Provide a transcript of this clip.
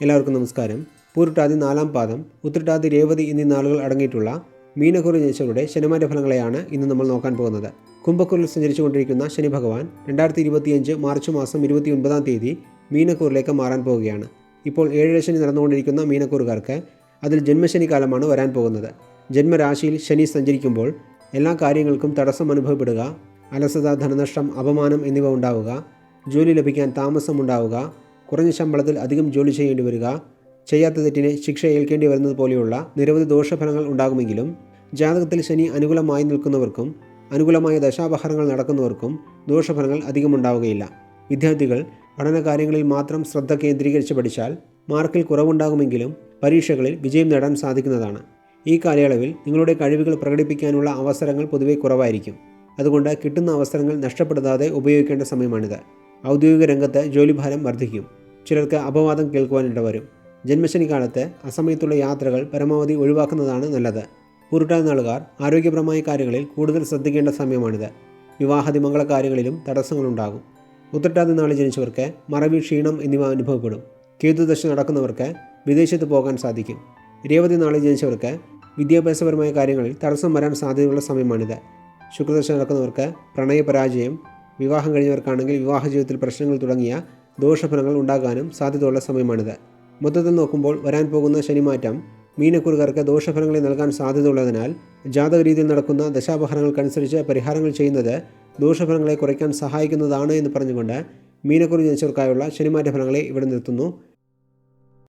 എല്ലാവർക്കും നമസ്കാരം. പൂരുട്ടാതി 4-ാം പാദം, ഉത്രട്ടാതി, രേവതി എന്നീ നാളുകൾ അടങ്ങിയിട്ടുള്ള മീനക്കൂറിൽ ജനിച്ചവരുടെ ശനിമാറ്റ ഫലങ്ങളെയാണ് ഇന്ന് നമ്മൾ നോക്കാൻ പോകുന്നത്. കുംഭക്കൂറിൽ സഞ്ചരിച്ചുകൊണ്ടിരിക്കുന്ന ശനി ഭഗവാൻ 2025 മാർച്ച് മാസം 29-ാം തീയതി മീനക്കൂറിലേക്ക് മാറാൻ പോവുകയാണ്. ഇപ്പോൾ 7 ശനി നടന്നുകൊണ്ടിരിക്കുന്ന മീനക്കൂറുകാർക്ക് അതിൽ ജന്മശനി കാലമാണ് വരാൻ പോകുന്നത്. ജന്മരാശിയിൽ ശനി സഞ്ചരിക്കുമ്പോൾ എല്ലാ കാര്യങ്ങൾക്കും തടസ്സം അനുഭവപ്പെടുക, അലസത, ധനനഷ്ടം, അപമാനം എന്നിവ ഉണ്ടാവുക, ജോലി ലഭിക്കാൻ താമസമുണ്ടാവുക, കുറഞ്ഞ ശമ്പളത്തിൽ അധികം ജോലി ചെയ്യേണ്ടി വരിക, ചെയ്യാത്ത തെറ്റിന് ശിക്ഷ ഏൽക്കേണ്ടി വരുന്നത് പോലെയുള്ള നിരവധി ദോഷഫലങ്ങൾ ഉണ്ടാകുമെങ്കിലും ജാതകത്തിൽ ശനി അനുകൂലമായി നിൽക്കുന്നവർക്കും അനുകൂലമായ ദശാപഹാരങ്ങൾ നടക്കുന്നവർക്കും ദോഷഫലങ്ങൾ അധികമുണ്ടാവുകയില്ല. വിദ്യാർത്ഥികൾ പഠന കാര്യങ്ങളിൽ മാത്രം ശ്രദ്ധ കേന്ദ്രീകരിച്ച് പഠിച്ചാൽ മാർക്കിൽ കുറവുണ്ടാകുമെങ്കിലും പരീക്ഷകളിൽ വിജയം നേടാൻ സാധിക്കുന്നതാണ്. ഈ കാലയളവിൽ നിങ്ങളുടെ കഴിവുകൾ പ്രകടിപ്പിക്കാനുള്ള അവസരങ്ങൾ പൊതുവെ കുറവായിരിക്കും. അതുകൊണ്ട് കിട്ടുന്ന അവസരങ്ങൾ നഷ്ടപ്പെടുത്താതെ ഉപയോഗിക്കേണ്ട സമയമാണിത്. ഔദ്യോഗിക രംഗത്ത് ജോലിഭാരം വർദ്ധിക്കും. ചിലർക്ക് അപവാദം കേൾക്കുവാനിടവരും. ജന്മശനി കാലത്ത് അസമയത്തുള്ള യാത്രകൾ പരമാവധി ഒഴിവാക്കുന്നതാണ് നല്ലത്. പൂരുട്ടാതി നാളുകാർ ആരോഗ്യപരമായ കാര്യങ്ങളിൽ കൂടുതൽ ശ്രദ്ധിക്കേണ്ട സമയമാണിത്. വിവാഹാദി മംഗളകാര്യങ്ങളിലും തടസ്സങ്ങളുണ്ടാകും. ഉത്രട്ടാതി നാളിൽ ജനിച്ചവർക്ക് മറവി, ക്ഷീണം എന്നിവ അനുഭവപ്പെടും. കേതുദശ നടക്കുന്നവർക്ക് വിദേശത്ത് പോകാൻ സാധിക്കും. രേവതി നാളിൽ ജനിച്ചവർക്ക് വിദ്യാഭ്യാസപരമായ കാര്യങ്ങളിൽ തടസ്സം വരാൻ സാധ്യതയുള്ള സമയമാണിത്. ശുക്രദശ നടക്കുന്നവർക്ക് പ്രണയപരാജയം, വിവാഹം കഴിഞ്ഞവർക്കാണെങ്കിൽ വിവാഹ ജീവിതത്തിൽ പ്രശ്നങ്ങൾ തുടങ്ങിയ ദോഷഫലങ്ങൾ ഉണ്ടാകാനും സാധ്യതയുള്ള സമയമാണിത്. മൊത്തത്തിൽ നോക്കുമ്പോൾ വരാൻ പോകുന്ന ശനിമാറ്റം മീനക്കൂറുകാർക്ക് ദോഷഫലങ്ങളെ നൽകാൻ സാധ്യതയുള്ളതിനാൽ ജാതക രീതിയിൽ നടക്കുന്ന ദശാപഹരങ്ങൾക്കനുസരിച്ച് പരിഹാരങ്ങൾ ചെയ്യുന്നത് ദോഷഫലങ്ങളെ കുറയ്ക്കാൻ സഹായിക്കുന്നതാണ് എന്ന് പറഞ്ഞുകൊണ്ട് മീനക്കൂർ ജനിച്ചവർക്കായുള്ള ശനിമാറ്റ ഫലങ്ങളെ ഇവിടെ നിർത്തുന്നു.